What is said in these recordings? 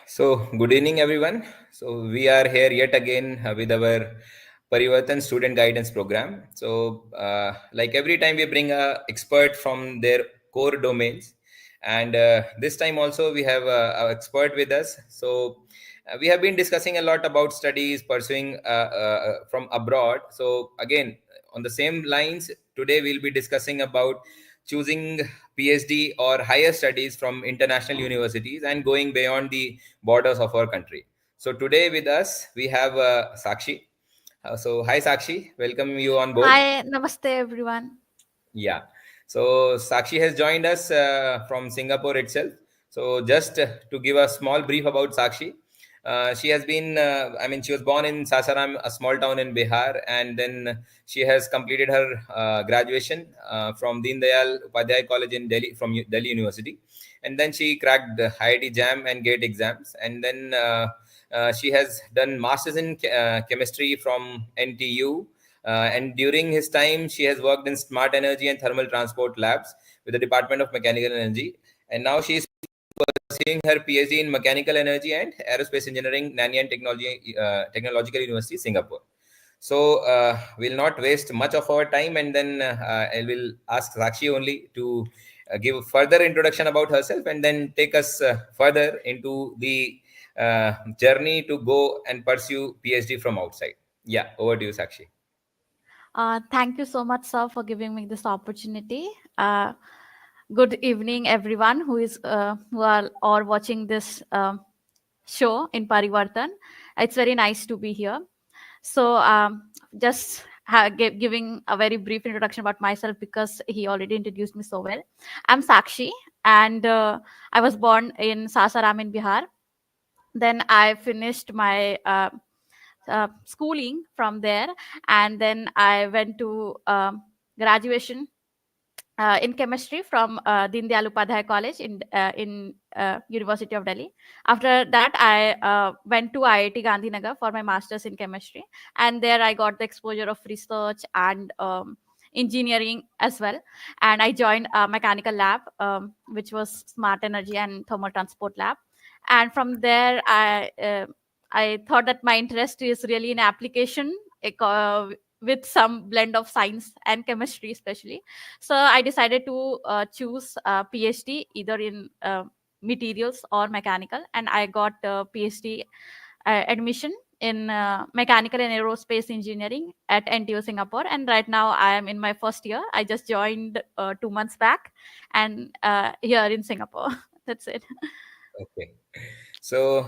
So, good evening, everyone. So, we are here yet again with our Parivartan student guidance program. So, like every time, we bring a expert from their core domains, and this time also we have a expert with us. So, we have been discussing a lot about studies pursuing from abroad. So, again, on the same lines, today we'll be discussing about choosing PhD or higher studies from international universities and going beyond the borders of our country. So today with us we have Sakshi. So hi Sakshi, welcome you on board. Hi, namaste everyone. Yeah. So Sakshi has joined us from Singapore itself. So just to give a small brief about Sakshi, she has been, she was born in Sasaram, a small town in Bihar, and then she has completed her graduation from Deen Dayal Upadhyay College in Delhi, from Delhi University. And then she cracked the IIT JAM and GATE exams. And then she has done masters in chemistry from NTU, and during his time, she has worked in smart energy and thermal transport labs with the Department of Mechanical Energy. And now she is pursuing her PhD in mechanical energy and aerospace engineering, Nanyang Technological University, Singapore. So we'll not waste much of our time, and then I will ask Sakshi only to give further introduction about herself, and then take us further into the journey to go and pursue PhD from outside. Yeah, over to you, Sakshi. Thank you so much, sir, for giving me this opportunity. Good evening, everyone who are or watching this show in Parivartan. It's very nice to be here. So, just giving a very brief introduction about myself because he already introduced me so well. I'm Sakshi, and I was born in Sasaram in Bihar. Then I finished my schooling from there, and then I went to graduation in chemistry from Deen Dayal Upadhyay College in University of Delhi. After that, I went to IIT Gandhinagar for my masters in chemistry, and there I got the exposure of research and engineering as well. And I joined a mechanical lab, which was smart energy and thermal transport lab. And from there, I thought that my interest is really in application, with some blend of science and chemistry, especially. So I decided to choose PhD either in materials or mechanical, and I got PhD admission in mechanical and aerospace engineering at NTU Singapore. And right now I am in my first year. I just joined 2 months back, and here in Singapore. That's it. Okay. So,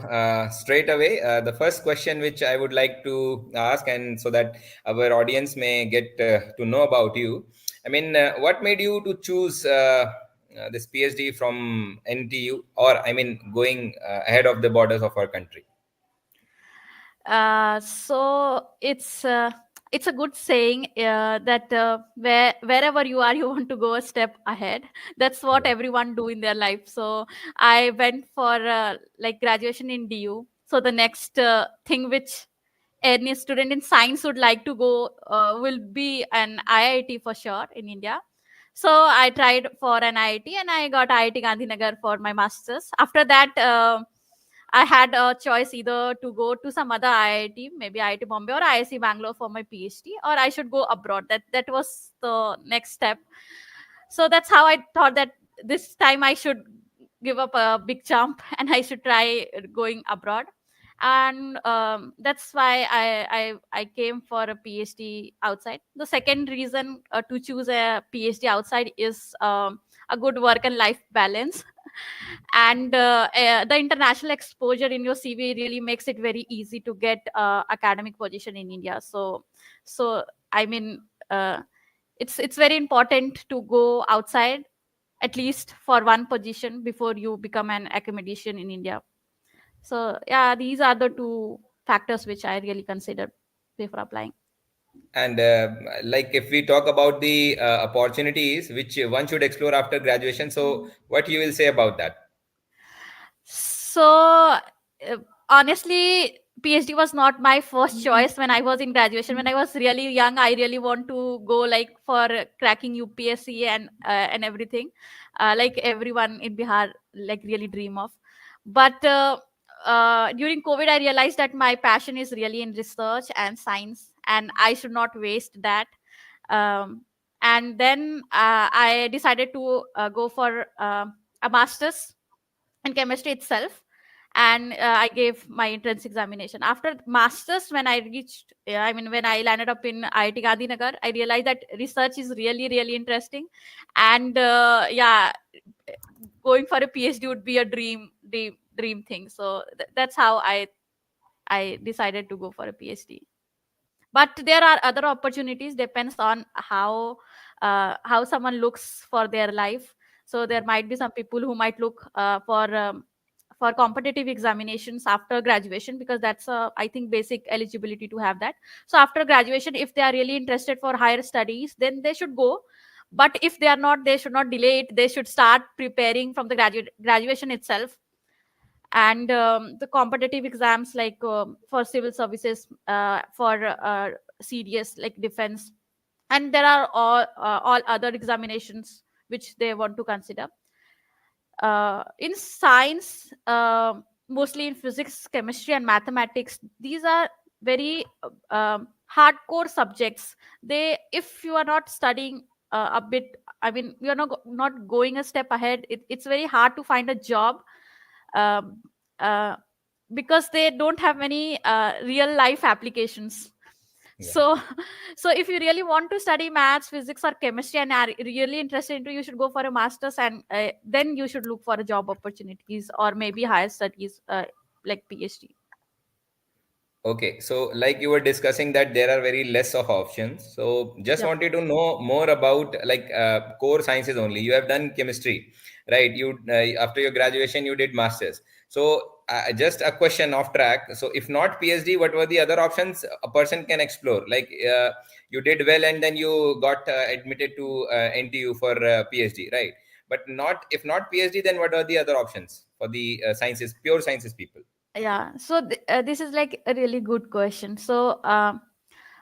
straight away, the first question which I would like to ask, and so that our audience may get to know about you. What made you to choose this PhD from NTU, or going ahead of the borders of our country? So it's a good saying that wherever you are, you want to go a step ahead. That's what Yeah. everyone do in their life. So I went for like graduation in DU. So the next thing which any student in science would like to go will be an IIT for sure in India. So I tried for an IIT, and I got IIT Gandhinagar for my masters. After that, I had a choice either to go to some other IIT, maybe IIT Bombay or IIC Bangalore for my PhD, or I should go abroad. That was the next step. So that's how I thought that this time I should give up a big jump and I should try going abroad. And that's why I came for a PhD outside. The second reason to choose a PhD outside is a good work and life balance. And the international exposure in your CV really makes it very easy to get academic position in India. So I mean, it's very important to go outside at least for one position before you become an academician in India. So yeah, these are the two factors which I really consider before applying. And like if we talk about the opportunities which one should explore after graduation, so what you will say about that? So honestly, PhD was not my first choice when I was in graduation. When I was really young, I really want to go like for cracking UPSC and everything, like everyone in Bihar like really dream of. But during COVID, I realized that my passion is really in research and science, and I should not waste that. Um, and then I decided to go for a master's in chemistry itself, and I gave my entrance examination. After masters, when I reached, I mean, when I landed up in IIT Gandhinagar, I realized that research is really really interesting, and yeah, going for a PhD would be a dream thing. So that's how I decided to go for a PhD. But there are other opportunities, depends on how someone looks for their life. So there might be some people who might look for competitive examinations after graduation, because that's I think basic eligibility to have that. So after graduation, if they are really interested for higher studies, then they should go. But if they are not, they should not delay it. They should start preparing from the graduation itself. And the competitive exams, like for civil services, for CDS, like defense, and there are all other examinations which they want to consider. In science, mostly in physics, chemistry, and mathematics, these are very hardcore subjects. They, if you are not studying a bit, I mean, you're not going a step ahead, it's very hard to find a job. um, uh, because they don't have many real life applications. Yeah. So so if you really want to study maths, physics, or chemistry, and are really interested into, you should go for a master's, and then you should look for a job opportunities, or maybe higher studies, like PhD. Okay, so like you were discussing that there are very less of options. So just Yep. wanted to know more about like core sciences only. You have done chemistry, right? You after your graduation you did masters. So just a question off track. So if not PhD, what were the other options a person can explore? Like you did well and then you got admitted to NTU for PhD, right? But not, if not PhD, then what are the other options for the sciences, pure sciences people? Yeah, so this is like a really good question. So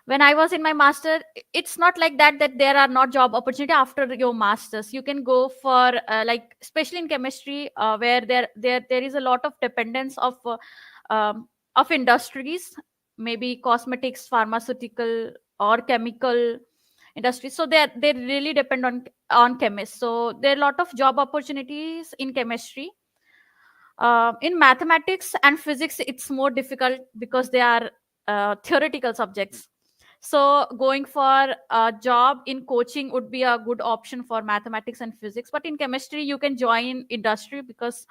when I was in my master, it's not like that there are not job opportunity after your masters. You can go for like, especially in chemistry, where there is a lot of dependence of industries, maybe cosmetics, pharmaceutical, or chemical industry. So they really depend on chemists. So there are a lot of job opportunities in chemistry. In mathematics and physics, it's more difficult because they are theoretical subjects. So going for a job in coaching would be a good option for mathematics and physics. But in chemistry, you can join industry, because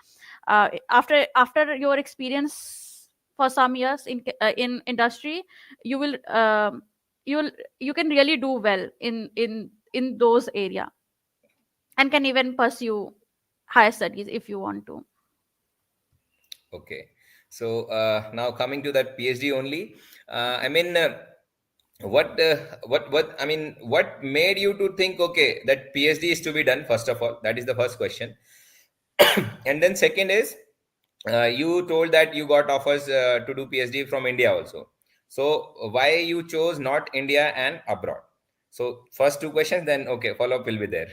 after your experience for some years in industry, you will you will you can really do well in those area, and can even pursue higher studies if you want to. Okay. So now coming to that PhD only, I mean, what I mean, what made you to think, okay, that PhD is to be done? First of all, that is the first question, and then second is, you told that you got offers to do PhD from India also. So why you chose not India and abroad? So first two questions, then okay, follow up will be there.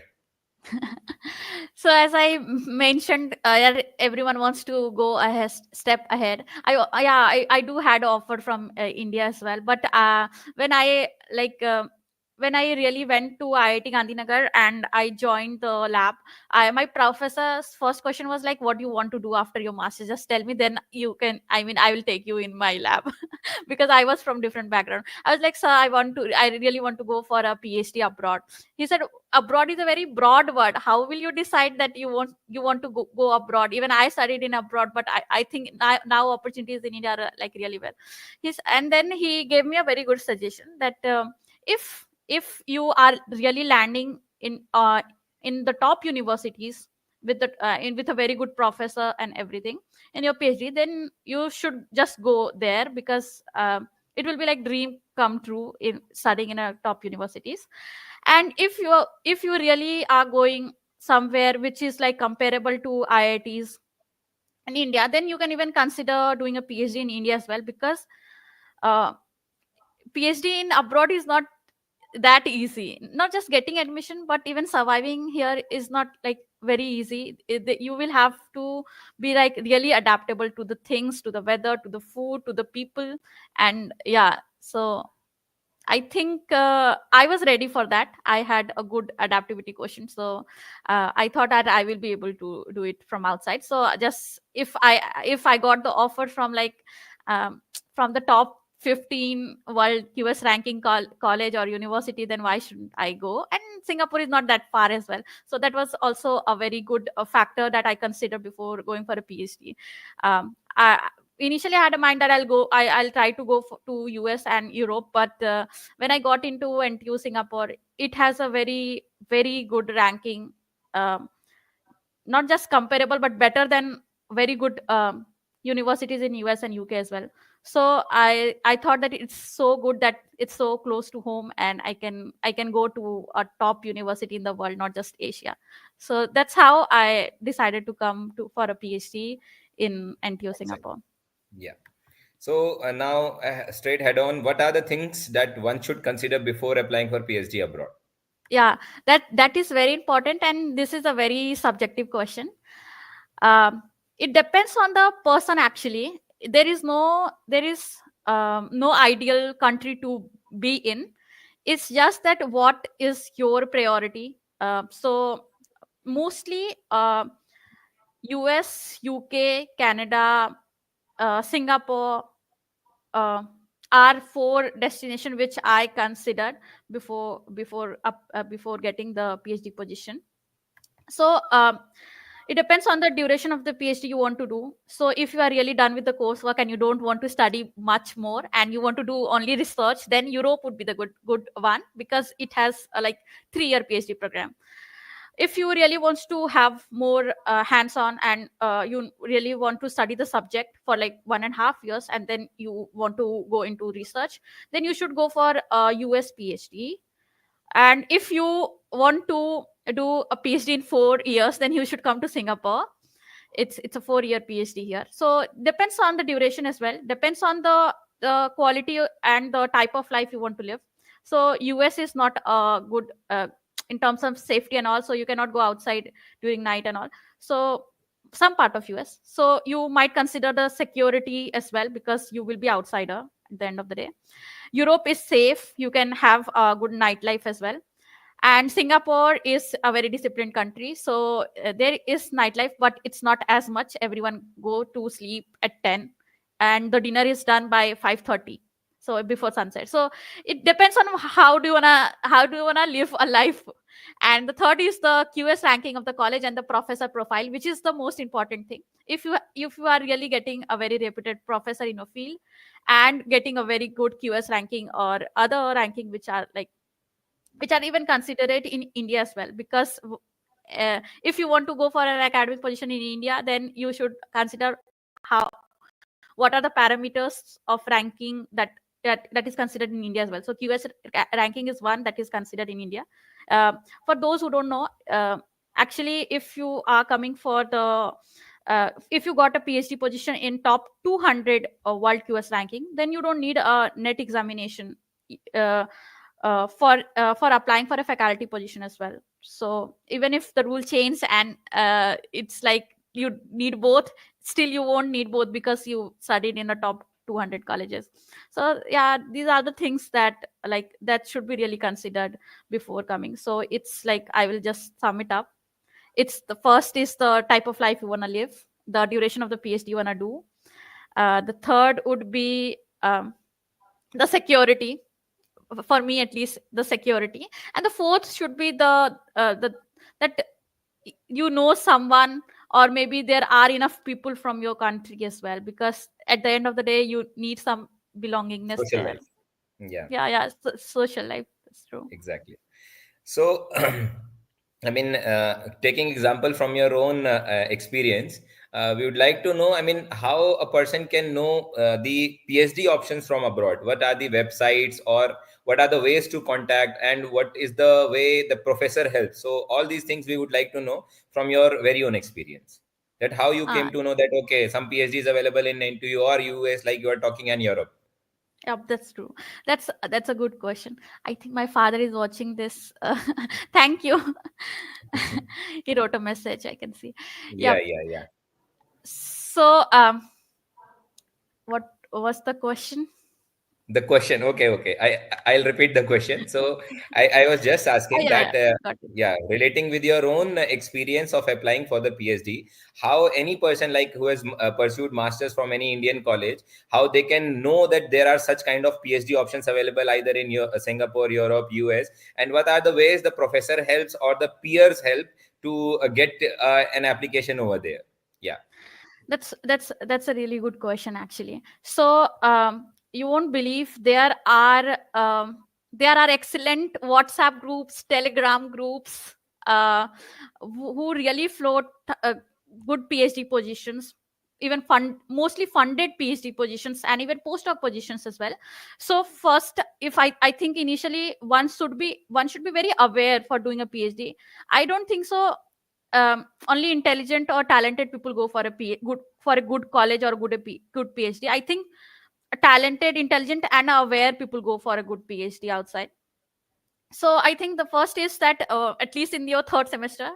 So as I mentioned, everyone wants to go ahead, step ahead. Yeah, I do had offer from India as well. But when I like when I really went to IIT Gandhinagar and I joined the lab, my professor's first question was like, what do you want to do after your master? Just tell me, then you can, I mean, I will take you in my lab. Because I was from different background. I was like, sir, I really want to go for a PhD abroad. He said, abroad is a very broad word. How will you decide that you want to go abroad? Even I studied in abroad, but I think now opportunities in India are like really well. And then he gave me a very good suggestion that if you are really landing in the top universities with a very good professor and everything in your PhD, then you should just go there, because it will be like dream come true in studying in a top universities. And if you really are going somewhere which is like comparable to IITs in India, then you can even consider doing a PhD in India as well, because uh, PhD in abroad is not that easy. Not just getting admission, but even surviving here is not like very easy. You will have to be like really adaptable to the things, to the weather, to the food, to the people. And yeah, so I think I was ready for that. I had a good adaptivity quotient, so I thought that I will be able to do it from outside. So just if I got the offer from like um, from the top 15 world QS ranking college or university, then why shouldn't I go? And Singapore is not that far as well, so that was also a very good factor that I considered before going for a PhD. Initially I had a mind that I'll try to go to US and Europe, but when I got into NTU Singapore, it has a very, very good ranking, um, not just comparable, but better than very good universities in US and UK as well. So I thought that it's so good that it's so close to home, and I can go to a top university in the world, not just Asia. So that's how I decided to come to for a PhD in NTU Outside. Singapore. Yeah. So now, straight head on, what are the things that one should consider before applying for PhD abroad? Yeah, that is very important, and this is a very subjective question. um, it depends on the person actually. There is no ideal country to be in. It's just that what is your priority. So mostly US, UK, Canada, Singapore uh, are four destination which I considered before getting the PhD position. So it depends on the duration of the PhD you want to do. So if you are really done with the coursework and you don't want to study much more and you want to do only research, then Europe would be the good one, because it has a like 3-year PhD program. If you really wants to have more hands on, and you really want to study the subject for like 1.5 years, and then you want to go into research, then you should go for a US PhD. And if you want to do a PhD in 4 years, then you should come to Singapore. It's a 4-year PhD here. So depends on the duration as well. Depends on the quality and the type of life you want to live. So US is not good in terms of safety and all. So you cannot go outside during night and all. So some part of US. So you might consider the security as well, because you will be outsider at the end of the day. Europe is safe. You can have a good nightlife as well. And Singapore is a very disciplined country, so there is nightlife, but it's not as much. Everyone go to sleep at 10, and the dinner is done by 5:30, so before sunset. So it depends on how do you wanna live a life. And the third is the QS ranking of the college and the professor profile, which is the most important thing. If you are really getting a very reputed professor in your field and getting a very good QS ranking or other ranking which are even considered in India as well. Because if you want to go for an academic position in India, then you should consider what are the parameters of ranking that is considered in India as well. So QS ranking is one that is considered in India. For those who don't know, actually, if you are coming for the if you got a PhD position in top 200 world QS ranking, then you don't need a net examination. Uh, for applying for a faculty position as well. So even if the rule change and it's like you need both, still you won't need both because you studied in the top 200 colleges. So yeah, these are the things that should be really considered before coming. So it's like, I will just sum it up. It's the first is the type of life you want to live, the duration of the PhD you want to do. The third would be the security, for me at least, the security. And the fourth should be the that you know someone, or maybe there are enough people from your country as well, because at the end of the day you need some belongingness Social there. life. Yeah, Yeah, yeah, social life, that's true. exactly. So, I mean, taking example from your own experience, we would like to know, I mean, how a person can know the PhD options from abroad. What are the websites, or what are the ways to contact, and what is the way the professor helps? So, all these things we would like to know from your very own experience. That how you uh, came to know that, okay, some PhD is available in NTU or US, like you are talking, and Europe. Yep, that's true. That's a good question. I think my father is watching this. Thank you. He wrote a message. I can see. Yeah, Yep. yeah, yeah. So, what was the question? The question, okay, okay, I'll repeat the question. So I was just Oh, asking yeah, that, yeah, got it. yeah, relating with your own experience of applying for the PhD, how any person like who has pursued masters from any Indian college, how they can know that there are such kind of PhD options available either in your Singapore, Europe, US, and what are the ways the professor helps or the peers help to get an application over there. Yeah. That's a really good question, actually. So, you won't believe there are excellent WhatsApp groups, Telegram groups, who really float uh, good PhD positions, even mostly funded PhD positions, and even postdoc positions as well. So first, if I think initially one should be very aware for doing a PhD. I don't think so only intelligent or talented people go for a good college or good PhD. I think talented, intelligent, and aware people go for a good PhD outside. So I think the first is that at least in your third semester,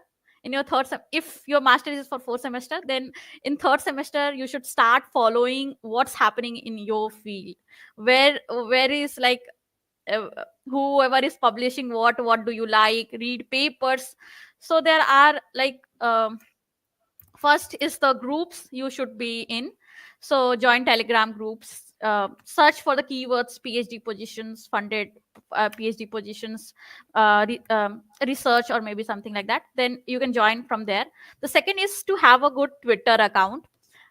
if your master is for fourth semester, then in third semester you should start following what's happening in your field, where is like uh, whoever is publishing what do you like, read papers. So there are like first is the groups you should be in. So join Telegram groups, search for the keywords PhD positions, funded PhD positions, research, or maybe something like that. Then you can join from there. The second is to have a good Twitter account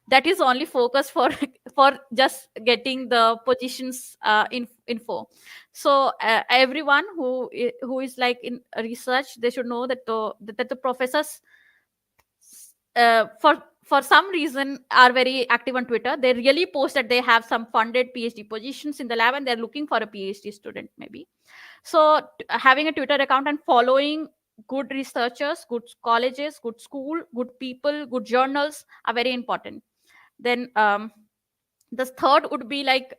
that is only focused for for just getting the positions info. So everyone who is like in research, they should know that the professors for some reason are very active on Twitter. They really post that they have some funded PhD positions in the lab and they're looking for a PhD student maybe. So having a Twitter account and following good researchers, good colleges, good school, good people, good journals are very important. Then the third would be like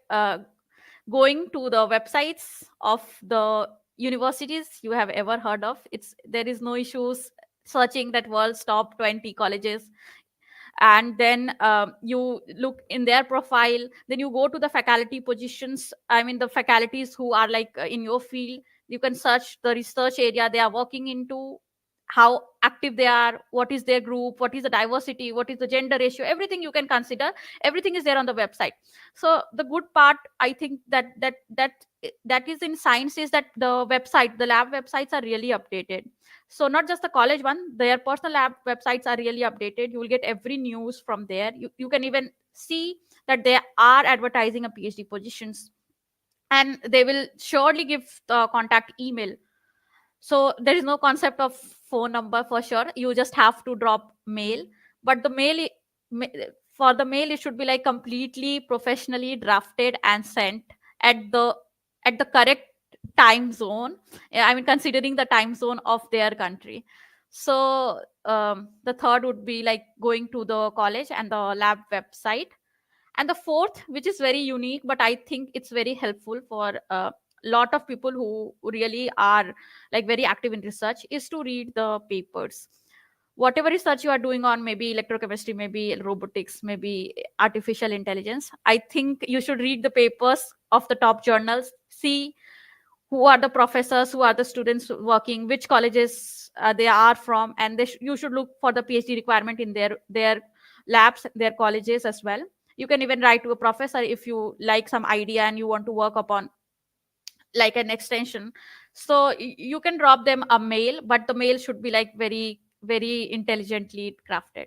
going to the websites of the universities you have ever heard of. It's There is no issues searching that world's top 20 colleges, and then you look in their profile. Then you go to the faculty positions, I mean the faculties who are like in your field. You can search the research area they are working into, how active they are, what is their group, what is the diversity, what is the gender ratio, everything you can consider. Everything is there on the website. So the good part, I think, that is in science is that the lab websites are really updated. So not just the college one, their personal lab websites are really updated. You will get every news from there. You can even see that they are advertising a PhD positions, and they will surely give the contact email. So there is no concept of phone number for sure. You just have to drop mail. But ma- for the mail, it should be like completely professionally drafted and sent at the correct time zone. I mean, considering the time zone of their country. So the third would be like going to the college and the lab website. And the fourth, which is very unique, but I think it's very helpful for a lot of people who really are like very active in research, is to read the papers. Whatever research you are doing on maybe electrochemistry, maybe robotics, maybe artificial intelligence, I think you should read the papers of the top journals. See who are the professors, who are the students working, which colleges they are from, and you should look for the PhD requirement in their labs, their colleges as well. You can even write to a professor if you like some idea and you want to work upon like an extension. So you can drop them a mail, but the mail should be like very very intelligently crafted.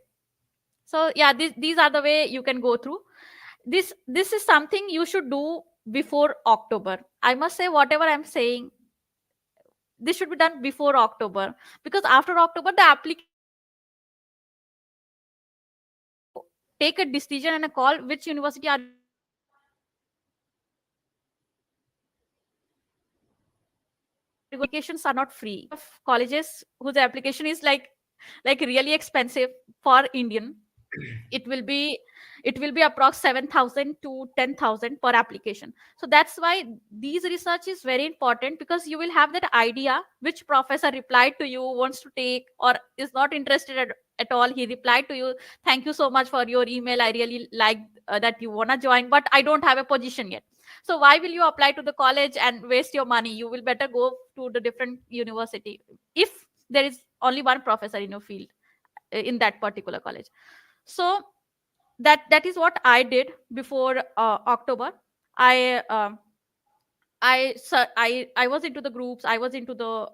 So yeah, these are the way you can go through this is something you should do before October. I must say, whatever I'm saying, this should be done before October, because after October the applications will start coming in. So you have to take a decision and a call, which university are you going to apply for. So applications are not free. There are a lot of colleges whose application is like really expensive for Indian. it will be it will be approx 7,000 to 10,000 per application. So that's why these research is very important, because you will have that idea which professor replied to you, wants to take, or is not interested at all. He replied to you, thank you so much for your email, I really like that you want to join, but I don't have a position yet. So why will you apply to the college and waste your money? You will better go to the different university if there is only one professor in your field, in that particular college. So that is what I did before October. I uh, I, so I I was into the groups. I was into the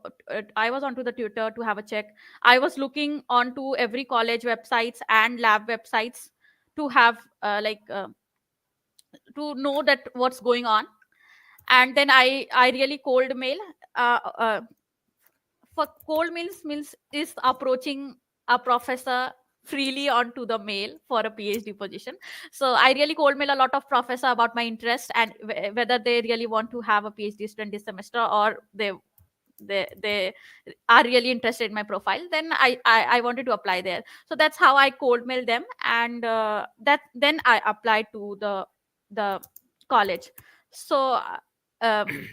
I was onto the Twitter to have a check. I was looking onto every college websites and lab websites to have to know that what's going on. And then I really cold mail. Uh, uh, for cold mails is approaching a professor freely onto the mail for a PhD position. So I really cold mail a lot of professor about my interest, and whether they really want to have a PhD student this semester, or they are really interested in my profile. Then I wanted to apply there. So that's how I cold mail them, and that then I applied to the college. So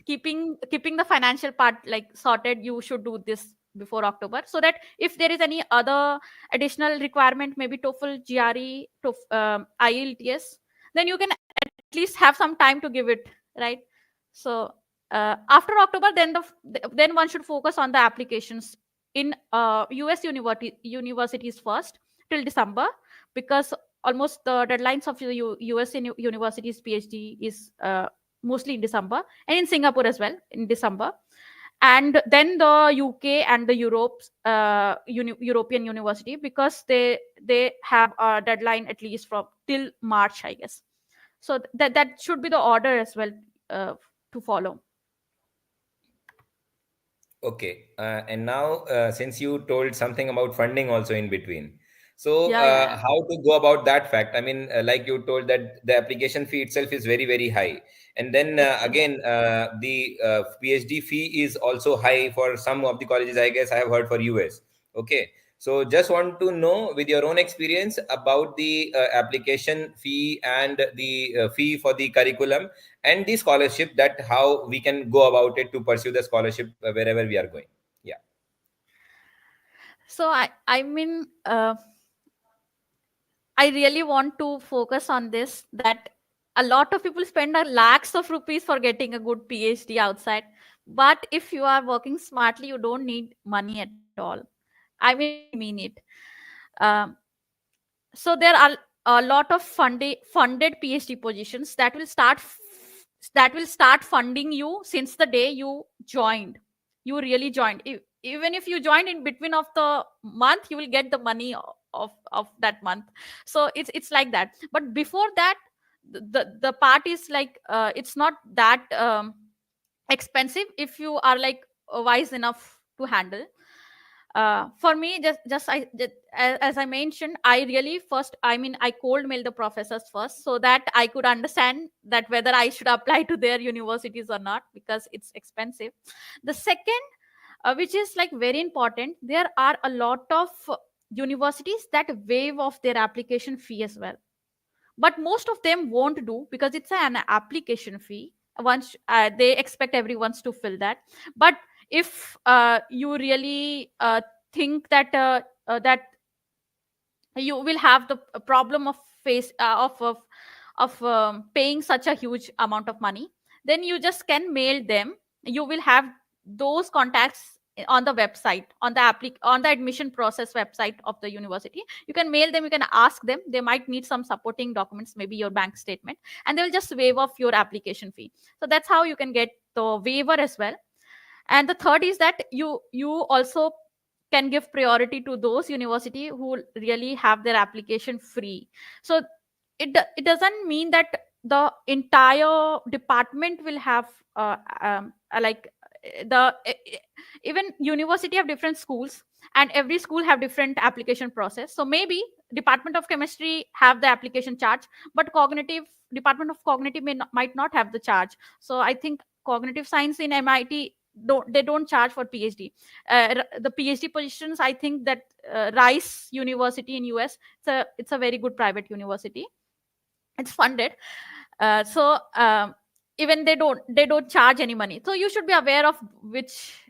keeping the financial part like sorted, you should do this before October, so that if there is any other additional requirement, maybe TOEFL, GRE, IELTS, then you can at least have some time to give it, right? So after October, then one should focus on the applications in US universities first till December, because almost the deadlines of the US universities PhD is mostly in December, and in Singapore as well in December. And then the UK and the European university, because they have a deadline at least from till March, I guess. So that should be the order as well, uh, to follow. Okay, and now since you told something about funding also in between, so Yeah, yeah, yeah. how to go about that fact? I mean, like you told that the application fee itself is very, very high, and then Expensive. again, the PhD fee is also high for some of the colleges. I guess I have heard for US. Okay, so just want to know with your own experience about the application fee and the fee for the curriculum and the scholarship, that how we can go about it to pursue the scholarship wherever we are going. Yeah. So I really want to focus on this, that a lot of people spend a lakhs of rupees for getting a good PhD outside. But if you are working smartly, you don't need money at all. I mean, I really mean it. Um, so there are a lot of funded PhD positions that will start funding you since the day you joined. You really joined. Even if you joined in between of the month, you will get the money of that month. So it's like that. But before that, the part is like it's not that expensive if you are like wise enough to handle. For me, as I mentioned, I really first, I mean, I cold mail the professors first, so that I could understand that whether I should apply to their universities or not, because it's expensive. The second, which is like very important, there are a lot of universities that waive off their application fee as well, but most of them won't do, because it's an application fee. Once they expect everyone to fill that. But if you really think that you will have the problem of face of paying such a huge amount of money, then you just can mail them. You will have those contacts on the website, on the admission process website of the university. You can mail them, you can ask them. They might need some supporting documents, maybe your bank statement, and they will just waive off your application fee. So that's how you can get the waiver as well. And the third is that you also can give priority to those university who really have their application free. So it doesn't mean that the entire department will have like the even university have different schools, and every school have different application process. So maybe department of chemistry have the application charge, but cognitive department of cognitive might not have the charge. So I think cognitive science in MIT don't charge for PhD. The PhD positions, I think that Rice University in US, it's a very good private university. It's funded. So even they don't charge any money. So you should be aware of which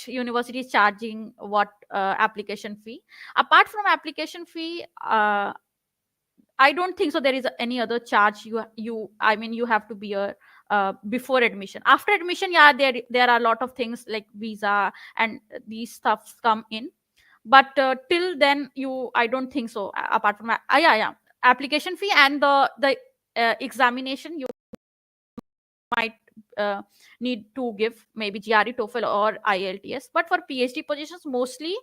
university is charging what application fee. Apart from application fee, I don't think so there is any other charge you I mean you have to be a before admission. After admission, yeah, there are a lot of things like visa and these stuffs come in. But till then, I don't think so. Apart from yeah, application fee and the examination, you might uh, need to give maybe GRE, TOEFL, or IELTS. But for PhD positions, mostly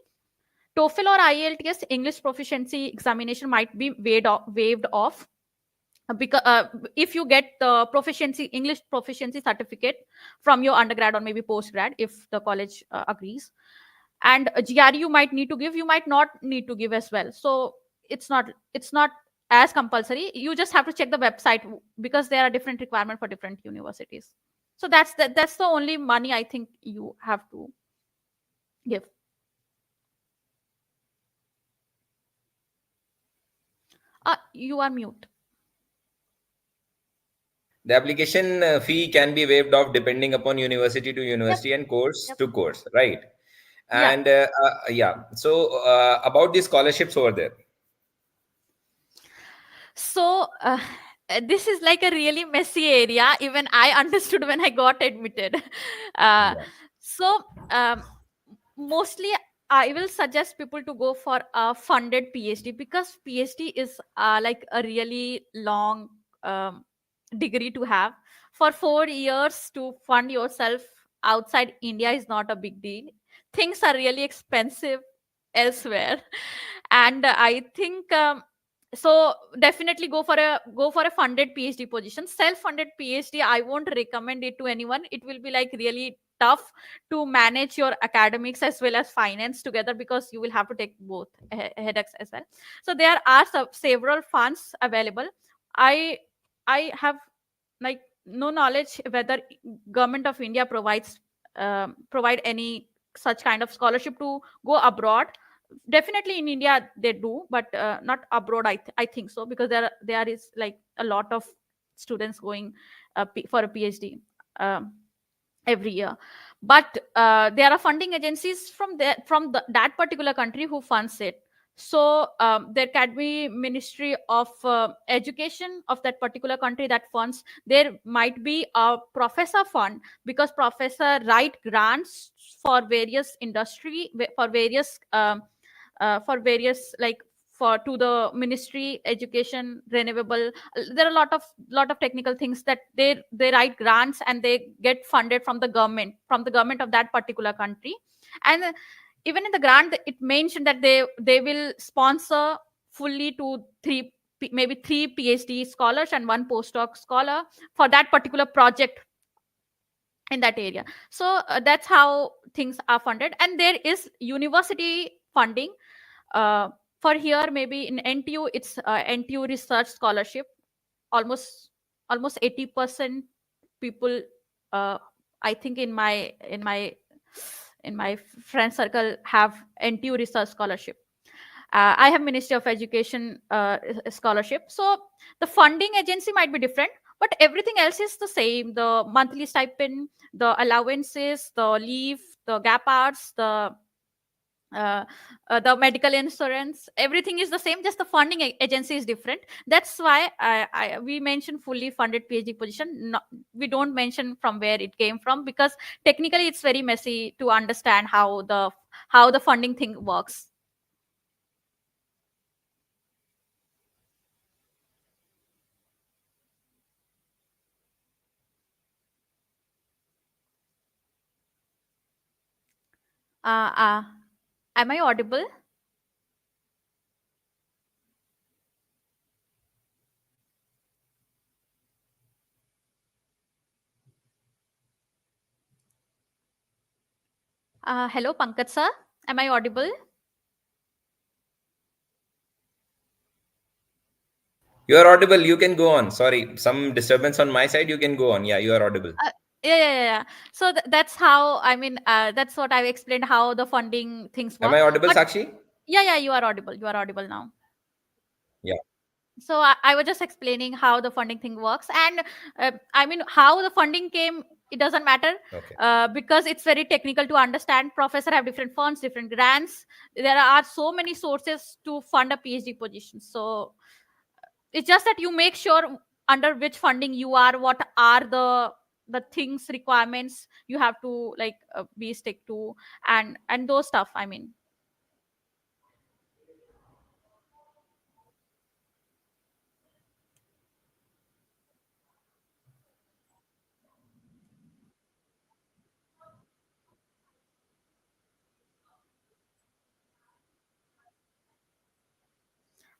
TOEFL or IELTS English proficiency examination might be waived off, because if you get the proficiency English proficiency certificate from your undergrad or maybe postgrad, if the college agrees. And a GRE you might need to give, you might not need to give as well. So it's not as compulsory. You just have to check the website, because there are different requirements for different universities. So that's the only money I think you have to give. You are mute. The application fee can be waived off depending upon university to Yep. university and course Yep. to course, right? Yeah. And yeah, so about the scholarships over there. So this is like a really messy area. Even I understood when I got admitted. uh, Yeah. so um, mostly I will suggest people to go for a funded PhD, because PhD is like a really long um, degree to have. For 4 years to fund yourself outside India is not a big deal. Things are really expensive elsewhere. And I think so definitely go for a funded PhD position. Self funded PhD, I won't recommend it to anyone. It will be like really tough to manage your academics as well as finance together, because you will have to take both headaches as well. So there are several funds available. I i have like no knowledge whether government of India provide any such kind of scholarship to go abroad. Definitely in India they do, but not abroad. I think so, because there is like a lot of students going for a PhD um, every year. But there are funding agencies that particular country who funds it. So there can be Ministry of Education of that particular country that funds. There might be a professor fund, because professor write grants for various industry, for various like for to the ministry education renewable. There are a lot of technical things that they write grants, and they get funded from the government of that particular country. And even in the grant it mentioned that they will sponsor fully to maybe three PhD scholars and one postdoc scholar for that particular project in that area. So that's how things are funded. And there is university funding. uh, for here, maybe in NTU, it's NTU research scholarship. Almost almost 80% people, uh, I think in my friend circle have NTU research scholarship. I have Ministry of Education scholarship. So the funding agency might be different, but everything else is the same. The monthly stipend, the allowances, the leave, the gap hours, uh, the medical insurance, everything is the same. Just the funding agency is different. That's why we mention fully funded PhD position. We don't mention from where it came from, because technically it's very messy to understand how the funding thing works. uh, uh, am I audible? Hello, Pankaj sir, am I audible? You are audible. You can go on. Sorry, some disturbance on my side. You can go on. Yeah, you are audible. Yeah, yeah, yeah, yeah. So that's how, I mean, that's what I've explained, how the funding things Am work. I audible, But Sakshi? yeah, yeah, you are audible. You are audible now. Yeah. So I was just explaining how the funding thing works. And I mean, how the funding came, it doesn't matter, Okay. because it's very technical to understand. Professor have different funds, different grants. There are so many sources to fund a PhD position. So it's just that you make sure under which funding you are, what are the things, requirements you have to like be stick to, and those stuff, I mean.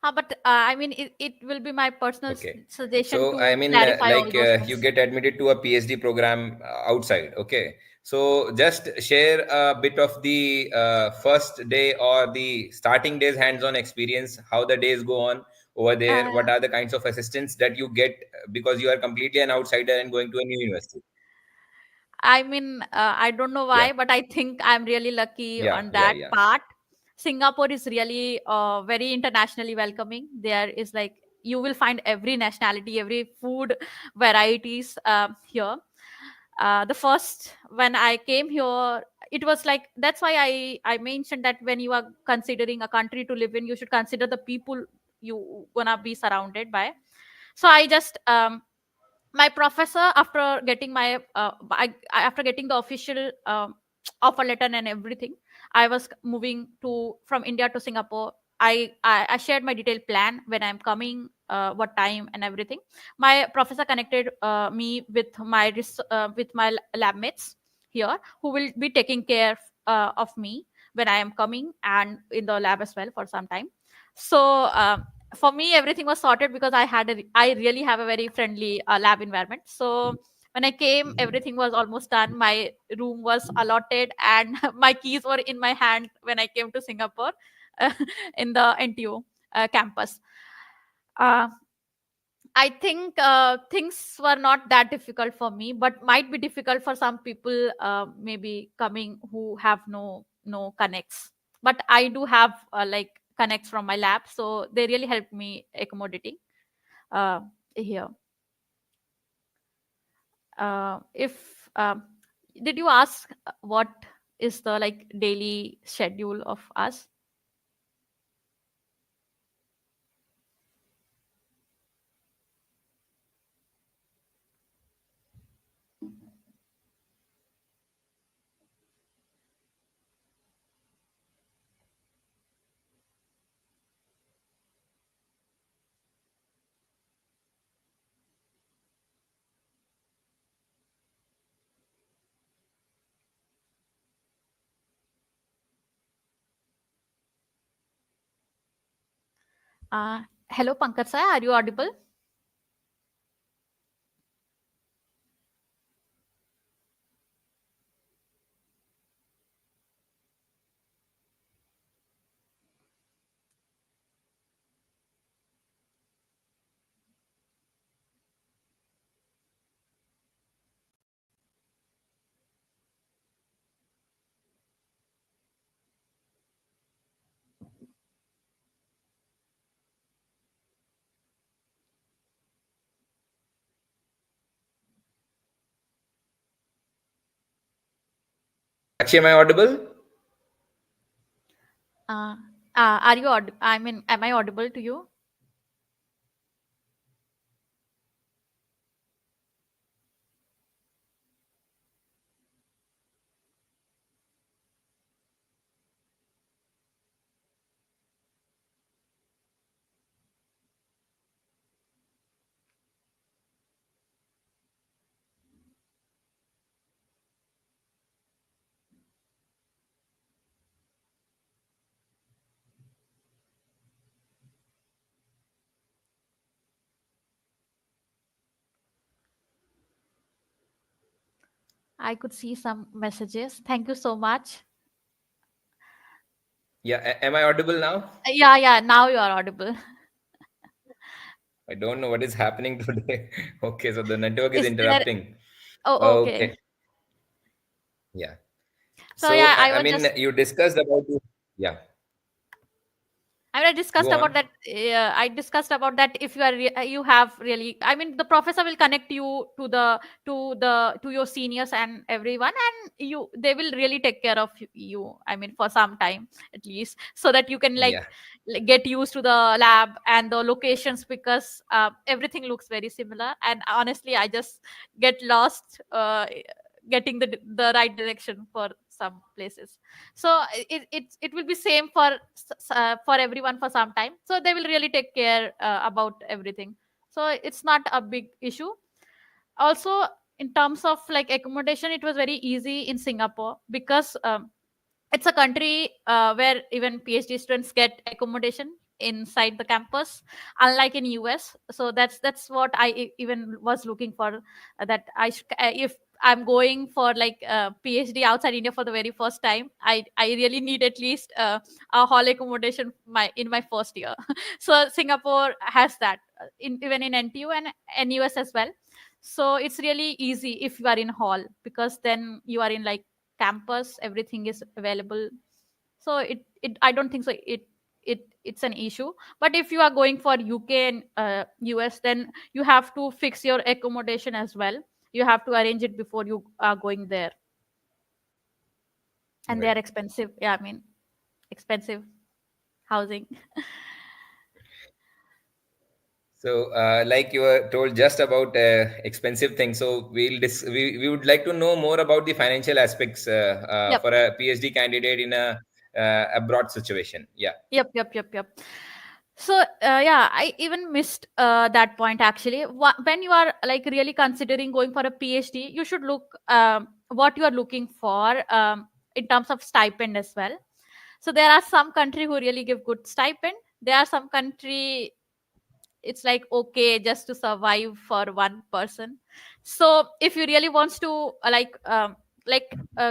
But I mean, it will be my personal Okay. suggestion So, I to mean, clarify all those you things. get admitted to a PhD program outside. Okay. So, just share a bit of the first day or the starting days hands on experience, how the days go on over there. What uh, are the kinds of assistance that you get because you are completely an outsider and going to a new university? I mean, I don't know Yeah. why, but I think I'm really lucky Yeah. on Yeah. that Yeah. part. Singapore is really very internationally welcoming. There is like, you will find every nationality, every food varieties here. The first, when I came here, it was like, that's why I mentioned that when you are considering a country to live in, you should consider the people you gonna be surrounded by. So I just my professor, after getting my after getting the official offer letter and everything, I was moving to from India to Singapore. I shared my detailed plan, when I'm coming, what time and everything. My professor connected me with with my lab mates here, who will be taking care of me when I am coming, and in the lab as well for some time. So for me, everything was sorted because I really have a very friendly lab environment. So when I came, everything was almost done. My room was allotted, and my keys were in my hand when I came to Singapore, uh, in the NTU campus. uh, I think things were not that difficult for me, but might be difficult for some people, maybe coming who have no connects. But I do have like connects from my lab, so they really helped me accommodating uh, here. If Did you ask what is the like daily schedule of us? Uh, Hello, Pankaj sir, are you audible? Sakshi, am I audible? Uh, I mean, am I audible to you? I could see some messages. Thank you so much. Yeah. Am I audible now? Yeah, yeah. Now you are audible. I don't know what is happening today. Okay. So, the network is Is there? interrupting. Oh, Okay. okay. Yeah. So So yeah, I I was mean, just you discussed about the, yeah. I mean, I Go discussed about on. that. I discussed about that. If you are, you have really. I mean, the professor will connect you to your seniors and everyone, and they will really take care of you. I mean, for some time at least, so that you can Yeah. get used to the lab and the locations, because everything looks very similar. And honestly, I just get lost getting the right direction for some places. So it will be same for everyone for some time, so they will really take care about everything. So it's not a big issue. Also, in terms of like accommodation, it was very easy in Singapore, because it's a country where even PhD students get accommodation inside the campus, unlike in US. So that's what I even was looking for. That if I'm going for like PhD outside India for the very first time, I really need at least a hall accommodation in my first year. So Singapore has that, even in NTU and NUS as well. So it's really easy if you are in hall, because then you are in like campus, everything is available. So it I don't think so it's an issue. But if you are going for UK and US, then you have to fix your accommodation as well. You have to arrange it before you are going there, and they Right. are expensive. Yeah, I mean, expensive housing. So, like you were told just about expensive things, so we would like to know more about the financial aspects Yep. for a PhD candidate in a abroad situation. Yeah. Yep. So yeah, I even missed that point actually. When you are like really considering going for a PhD, you should look what you are looking for in terms of stipend as well. So there are some country who really give good stipend. There are some country it's like okay just to survive for one person. So if you really wants to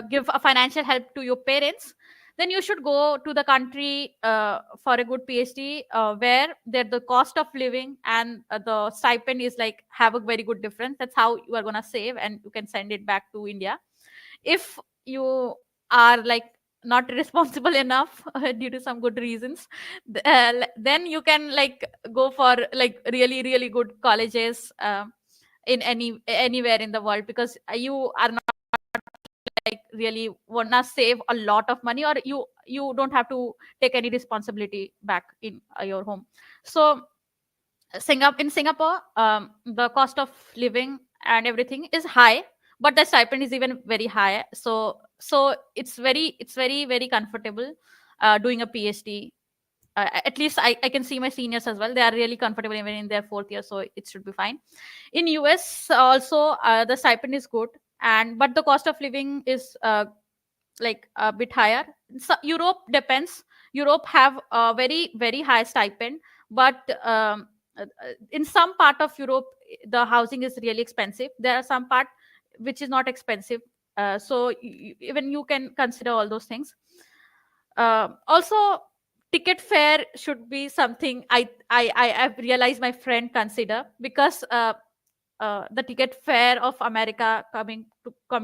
give a financial help to your parents, then you should go to the country for a good PhD, where there the cost of living and the stipend is like have a very good difference. That's how you are gonna save, and you can send it back to India. If you are like not responsible enough due to some good reasons, then you can like go for like really good colleges in anywhere in the world, because you are not like really wanna save a lot of money, or you don't have to take any responsibility back in your home. So in Singapore, the cost of living and everything is high, but the stipend is even very high. So it's very comfortable doing a PhD. At least I can see my seniors as well. They are really comfortable even in their fourth year, so it should be fine. In US also, the stipend is good, and but the cost of living is like a bit higher. So Europe depends. Europe have a very high stipend, but in some part of Europe the housing is really expensive. There are some part which is not expensive. So even you can consider all those things. Also, ticket fare should be something I've realized my friend consider, because the ticket fare of America coming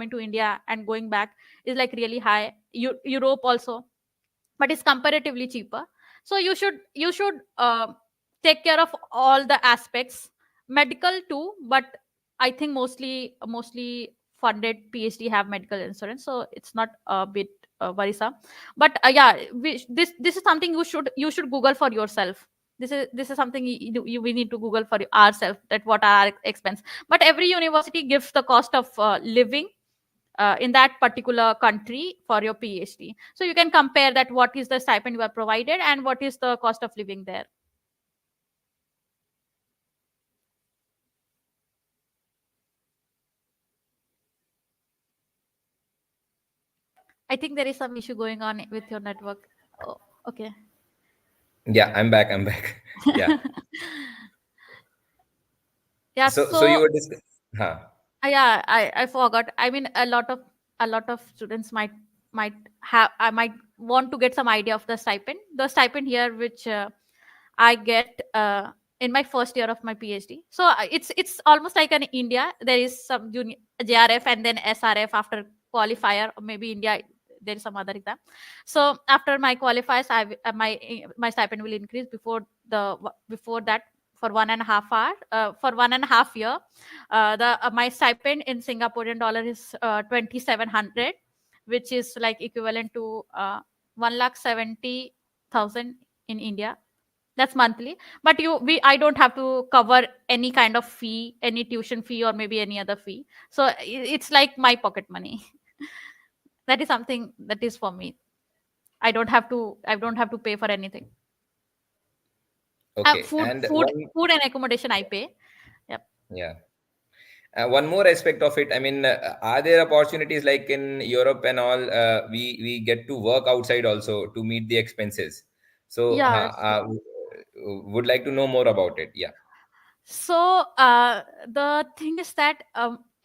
to India and going back is like really high. Europe also, but it's comparatively cheaper. So you should take care of all the aspects, medical too. But I think mostly funded PhD have medical insurance, so it's not a bit worrisome. But yeah, this is something you should Google for yourself. This is something we need to Google for ourselves, that what are our expense. But every university gives the cost of living in that particular country for your PhD. So you can compare that what is the stipend you are provided and what is the cost of living there. I think there is some issue going on with your network. Oh, okay. Yeah, I'm back. I'm back. Yeah. Yeah. So you So were discussing. Huh. yeah, I forgot. I mean, a lot of students might have I might want to get some idea of the stipend. The stipend here, which I get in my first year of my PhD. So it's almost like an India. There is some junior JRF and then SRF after qualifier, or maybe India there is some other exam. So after my qualifiers, my stipend will increase. Before that, for 1.5 hour, for 1.5 year, the my stipend in Singaporean dollar is 2,700, which is like equivalent to 1,70,000 in India. That's monthly. But I don't have to cover any kind of fee, any tuition fee, or maybe any other fee. So it's like my pocket money. That is something that is for me. I don't have to pay for anything. Okay, Food and food one, food and accommodation I pay. Yep. yeah. One more aspect of it, I mean, are there opportunities like in Europe and all? We get to work outside also to meet the expenses. So, Yeah. would like to know more about it. Yeah. So the thing is that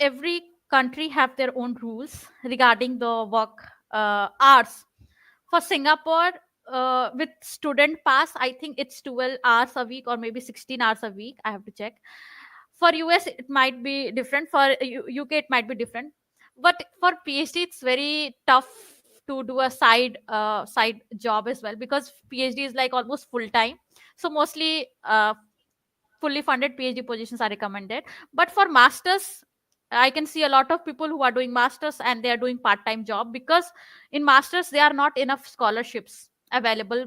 every country have their own rules regarding the work hours. For Singapore, with student pass, I think it's 12 hours a week or maybe 16 hours a week. I have to check. For US, it might be different. For UK, it might be different. But for PhD, it's very tough to do a side job as well, because PhD is like almost full time. So mostly fully funded PhD positions are recommended. But for masters, I can see a lot of people who are doing masters and they are doing part-time job, because in masters there are not enough scholarships available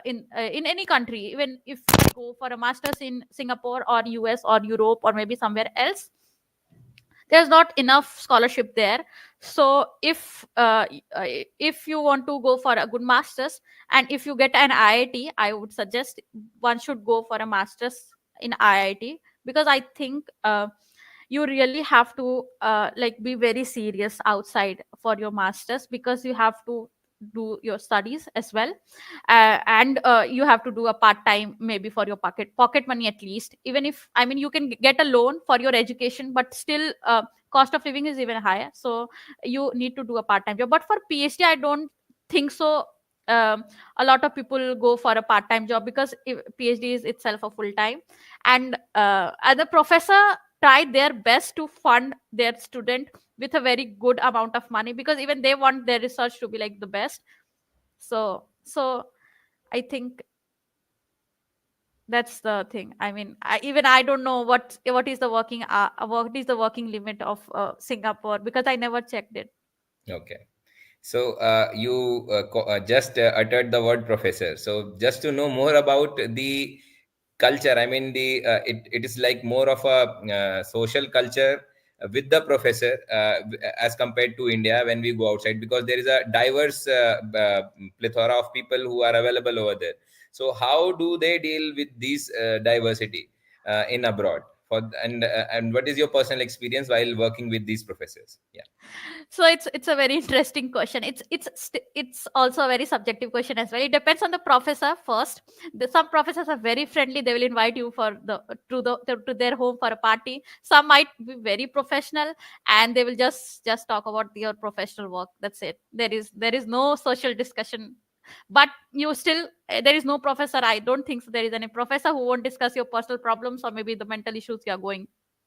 in any country. Even if I go for a masters in Singapore or US or Europe or maybe somewhere else, there's not enough scholarship there. So if you want to go for a good masters, and if you get an IIT, I would suggest one should go for a masters in IIT, because I think you really have to like be very serious outside for your masters, because you have to do your studies as well, and you have to do a part time maybe for your pocket money at least. Even if, I mean, you can get a loan for your education, but still cost of living is even higher, so you need to do a part time job. But for PhD, I don't think so. A lot of people go for a part time job, because if PhD is itself a full time, and the professor try their best to fund their student with a very good amount of money, because even they want their research to be like the best. So I think that's the thing. I mean, even I don't know what is the working limit of Singapore, because I never checked it. Okay. So, you just uttered the word professor. So, just to know more about the culture, I mean, it is like more of a social culture with the professor, as compared to India when we go outside, because there is a diverse plethora of people who are available over there. So, how do they deal with this diversity in abroad? And what is your personal experience while working with these professors? Yeah. So it's a very interesting question. It's also a very subjective question as well. It depends on the professor first. Some professors are very friendly. They will invite you for the to their home for a party. Some might be very professional, and they will just talk about your professional work. That's it. There is no social discussion. But you still, there is no professor, I don't think so there is any professor who won't discuss your personal problems or maybe the mental issues you are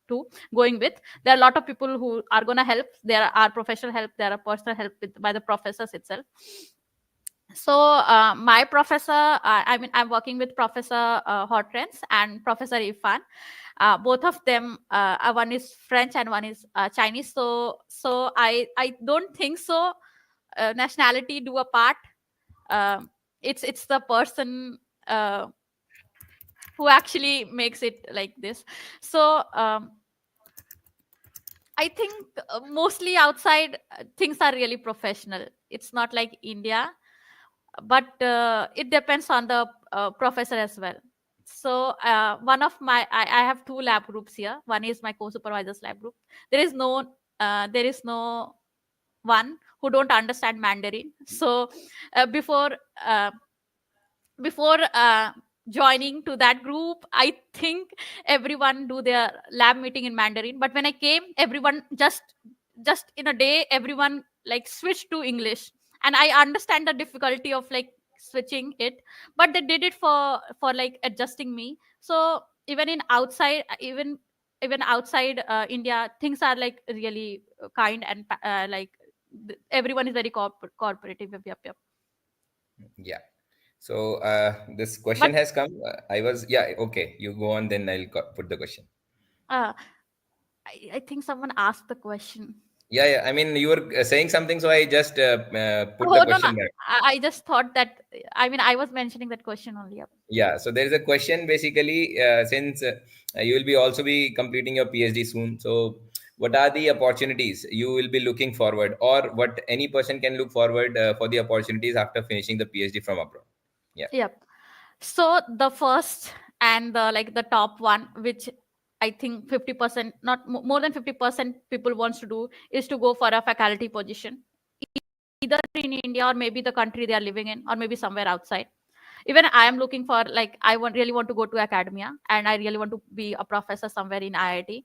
to going with. There are a lot of people who are going to help. There are professional help, there are personal help by the professors itself. So my professor, I mean, I'm working with Professor Hortense and Professor Irfan. Both of them, one is French and one is Chinese. So I don't think so nationality do a part. It's the person who actually makes it like this. So I think mostly outside things are really professional. It's not like India, but it depends on the professor as well. So one of I have two lab groups here. One is my co-supervisor's lab group. There is no one who don't understand Mandarin. So before uh, before joining to that group, I think everyone do their lab meeting in Mandarin. But when I came, everyone just in a day, everyone like switched to English. And I understand the difficulty of like switching it, but they did it for like adjusting me. So even outside India, things are like really kind and like everyone is very cooperative. Yep, yep, yep. Yeah. So this question But has come. I was, yeah, okay. You go on, then I'll put the question. uh, I think someone asked the question. Yeah, yeah. I mean, you were saying something, so I just put the Oh no, no. question back. I just thought that. I mean, I was mentioning that question only. Yep. Yeah. So there is a question basically, since you will be also be completing your PhD soon. So what are the opportunities you will be looking forward, or what any person can look forward for the opportunities after finishing the PhD from abroad? Yeah. Yep. So the first and the like the top one, which I think 50%, not more than 50% people wants to do, is to go for a faculty position, either in India or maybe the country they are living in, or maybe somewhere outside. Even I am looking for, like, I want really want to go to academia, and I really want to be a professor somewhere in IIT.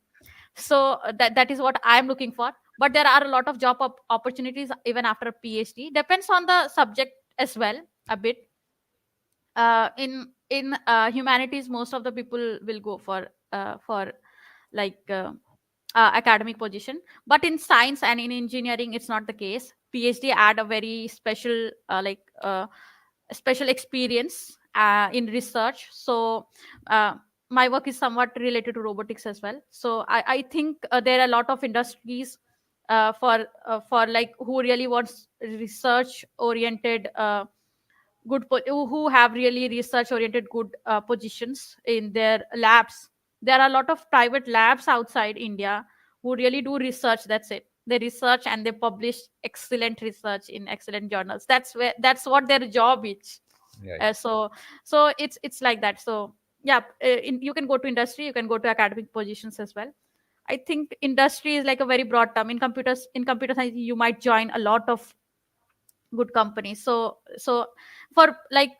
So that is what I am looking for. But there are a lot of job opportunities even after a PhD. Depends on the subject as well, a bit. In humanities, most of the people will go for like academic position. But in science and in engineering, it's not the case. PhD add a very special special experience in research. So uh, my work is somewhat related to robotics as well. So I think there are a lot of industries for like who really wants research oriented who have really research oriented good positions in their labs. There are a lot of private labs outside India who really do research. That's it, they research and they publish excellent research in excellent journals. That's what their job is. Right. So it's like that. So yeah, you can go to industry, you can go to academic positions as well. I think industry is like a very broad term. In computer science, you might join a lot of good companies. So for like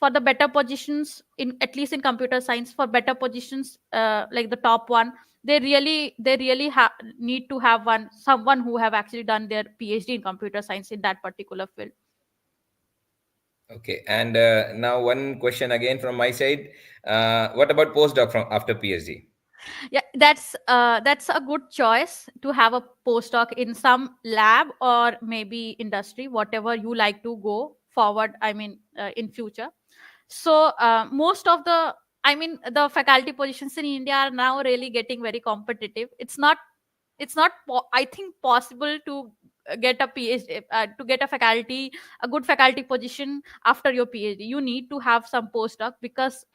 for the better positions, in at least in computer science, for better positions, like the top one, they really need to have someone who have actually done their PhD in computer science in that particular field. Okay. And now one question again from my side. What about postdoc from after PhD? Yeah, that's a good choice to have a postdoc in some lab or maybe industry, whatever you like to go forward, I mean, in future. So most of the, I mean, the faculty positions in India are now really getting very competitive. I think possible to get a PhD, to get a faculty, a good faculty position after your PhD. You need to have some postdoc because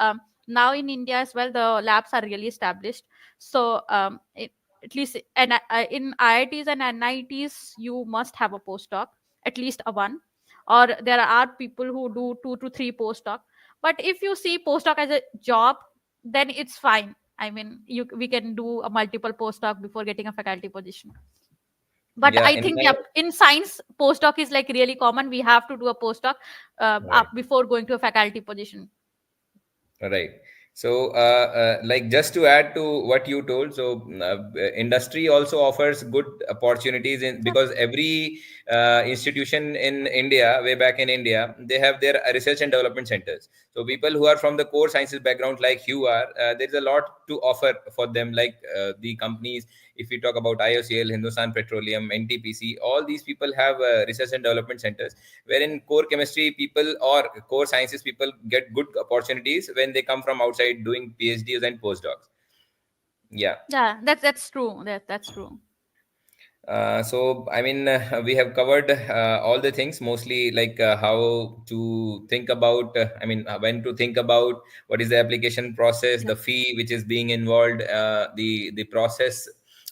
now in India as well, the labs are really established. So at least in IITs and NITs, you must have a postdoc, at least a one, or there are people who do 2 to 3 postdoc. But if you see postdoc as a job, then it's fine. I mean, we can do a multiple postdoc before getting a faculty position. But Yeah. I In think, my yeah, in science, postdoc is like really common. We have to do a postdoc right. before going to a faculty position. Right. So, like just to add to what you told, so industry also offers good opportunities in, Yep, because every institution in India, way back in India, they have their research and development centers. So people who are from the core sciences background, like you are, there is a lot to offer for them. Like the companies, if we talk about IOCL, Hindustan Petroleum, NTPC, all these people have research and development centers wherein core chemistry people or core sciences people get good opportunities when they come from outside doing PhDs and postdocs. Yeah. yeah, that's true. That's true. So, I mean, we have covered all the things, mostly like how to think about, when to think about what is the application process, Yep, the fee which is being involved, the process,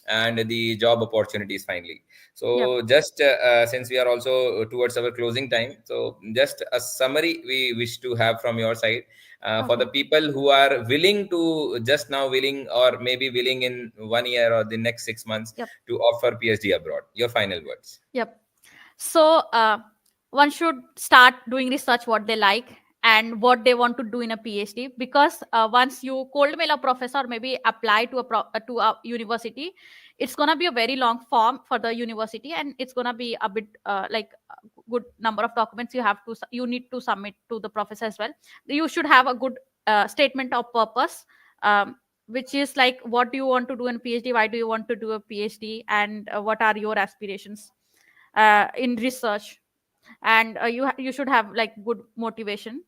and the job opportunities finally. yep. So, just since we are also towards our closing time, so just a summary we wish to have from your side for the Okay. people who are willing to just now willing or maybe willing in 1 year or the next 6 months Yep, to offer PhD abroad. Your final words. yep. So one should start doing research what they like and what they want to do in a PhD, because once you cold mail a professor or maybe apply to to a university, it's gonna be a very long form for the university, and it's gonna be a bit like a good number of documents you need to submit to the professor as well. You should have a good statement of purpose. Which is like, what do you want to do in PhD, why do you want to do a PhD, and what are your aspirations. in research, and you should have like good motivation.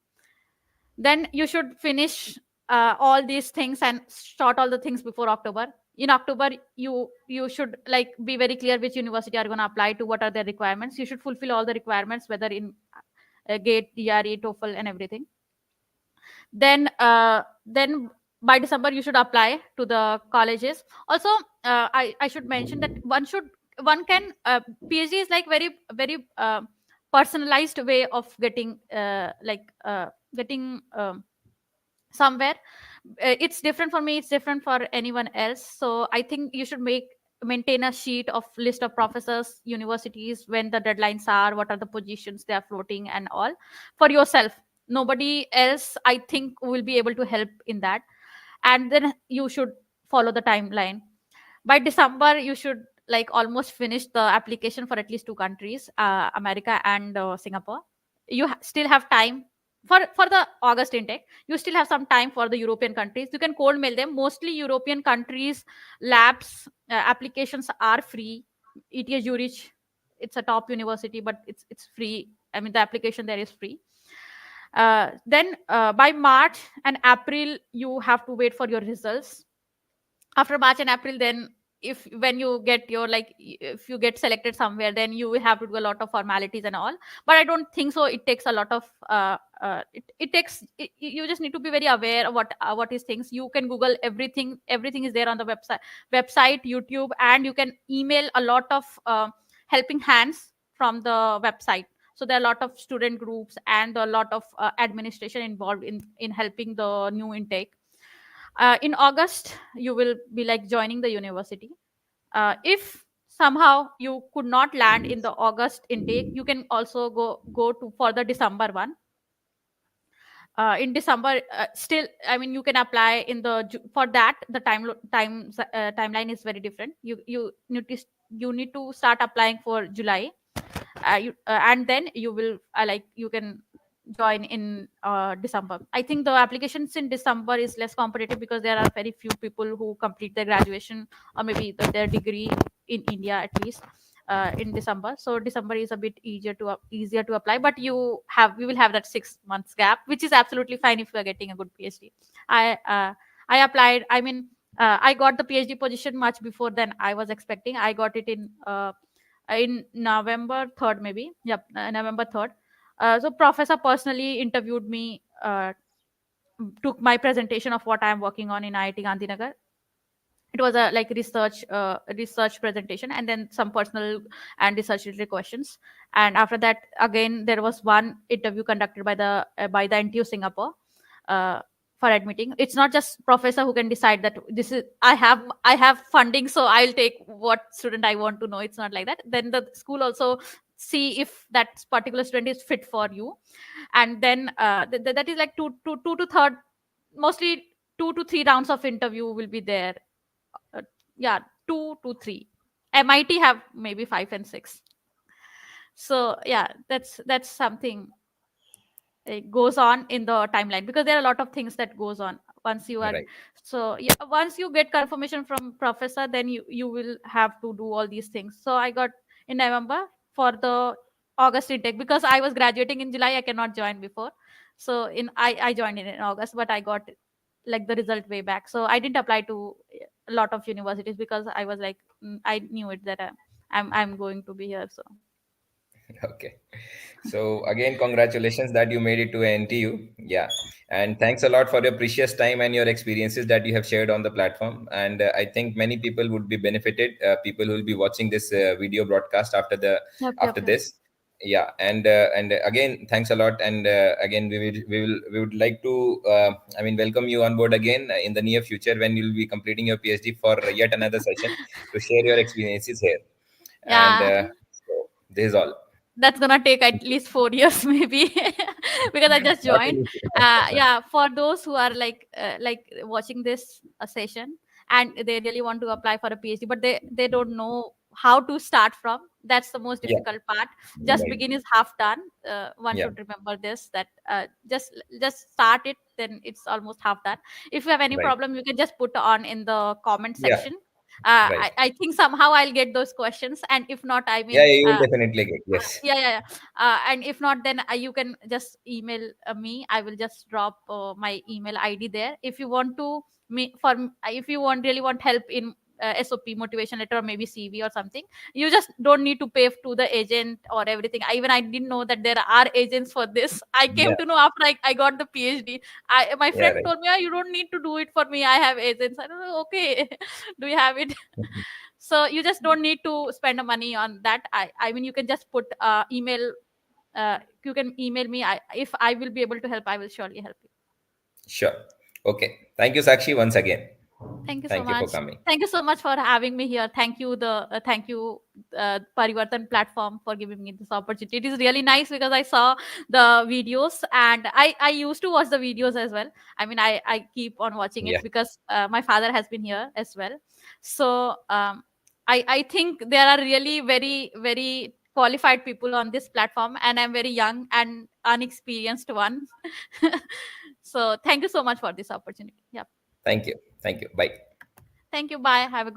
Then you should finish all these things and start all the things before October. In October, you should like be very clear which university are going to apply to, what are their requirements. You should fulfill all the requirements, whether in gate, DRE, TOEFL, and everything. Then by December you should apply to the colleges. Also, I should mention that one can PhD is like very personalized way of getting somewhere. It's different for me, it's different for anyone else. So I think you should maintain a sheet of list of professors, universities, when the deadlines are, what are the positions they are floating and all, for yourself. Nobody else, I think, will be able to help in that. And then you should follow the timeline. By December you should like almost finish the application for at least two countries, America and Singapore. You still have time for the August intake. You still have some time for the European countries. You can cold mail them. Mostly European countries labs applications are free. ETH Zurich, it's a top university, but it's free. I mean, the application there is free. Then by March and April you have to wait for your results. After March and April, then if when you get your like if you get selected somewhere, then you will have to do a lot of formalities and all. But I don't think so it takes a lot of it takes you just need to be very aware of what is things. You can Google everything. Everything is there on the website, YouTube, and you can email a lot of helping hands from the website. So there are a lot of student groups and a lot of administration involved in helping the new intake. In August you will be like joining the university. If somehow you could not land in the August intake, you can also go to for the December one. In December, still, I mean, you can apply in the for that. The timeline is very different. You need to start applying for July. And then you will like you can join in December. I think the applications in December is less competitive because there are very few people who complete their graduation or maybe their degree in India at least in December. So December is a bit easier to apply, but we will have that 6 months gap, which is absolutely fine if you are getting a good PhD. I applied. I mean, I got the PhD position much before than I was expecting. I got it in November 3rd, maybe. Yep, November 3rd. So professor personally interviewed me, took my presentation of what I am working on in IIT Gandhinagar. It was a like research presentation, and then some personal and research related questions. And after that, again, there was one interview conducted by the NTU Singapore. Uh, for admitting, it's not just professor who can decide that this is I have funding, so I'll take what student I want to know. It's not like that. Then the school also see if that particular student is fit for you. And then that is like two to third, mostly 2 to 3 rounds of interview will be there. uh, yeah, 2 to 3. MIT have maybe 5 and 6. So yeah, that's something goes on in the timeline, because there are a lot of things that goes on once you are. Right. So yeah, once you get confirmation from professor, then you will have to do all these things. So I got in November for the August intake, because I was graduating in July, I cannot join before. So I joined in August, but I got like the result way back. So I didn't apply to a lot of universities because I was like, I knew it that I'm going to be here. So Okay. So again, congratulations that you made it to NTU. Yeah. And thanks a lot for your precious time and your experiences that you have shared on the platform. And I think many people would be benefited. People who will be watching this video broadcast yep, after yep, yep. this. Yeah. And again, thanks a lot. And again, we would like to welcome you on board again in the near future when you'll be completing your PhD for yet another session to share your experiences here. And Yeah, so this is all. that's gonna take at least 4 years maybe, because I just Not joined. an issue. Yeah, for those who are like watching this session and they really want to apply for a PhD, but they don't know how to start from. That's the most Yeah. difficult part. Just Right. begin is half done. One Yeah. should remember this, that just start it, then it's almost half done. If you have any Right. problem, you can just put on in the comment Yeah. section. Right. I think somehow I'll get those questions, and if not, I Yeah, mean, yeah, you will definitely get. Yes. yeah, yeah, yeah. And if not, then you can just email me. I will just drop my email ID there. If you want to if you want really want help in SOP, motivation letter, or maybe CV or something, you just don't need to pay to the agent or everything. I didn't know that there are agents for this. I Yeah. came to know after I got the PhD. My Yeah. friend Right. told me, oh, you don't need to do it for me, I have agents. I don't know, okay. Do you have it? So you just don't need to spend the money on that. I mean, you can just put email, you can email me. If I will be able to help, I will surely help you. Sure. Okay. Thank you, Sakshi, once again. Thank you so Thank you for much. coming. Thank you so much for having me here. Thank you, Parivartan platform, for giving me this opportunity. It is really nice because I saw the videos, and I used to watch the videos as well. I mean, I keep on watching Yeah. it because my father has been here as well. So I think there are really very qualified people on this platform, and I'm very young and unexperienced one. So thank you so much for this opportunity. Yeah. Thank you. Thank you. Bye. Thank you. Bye. Have a good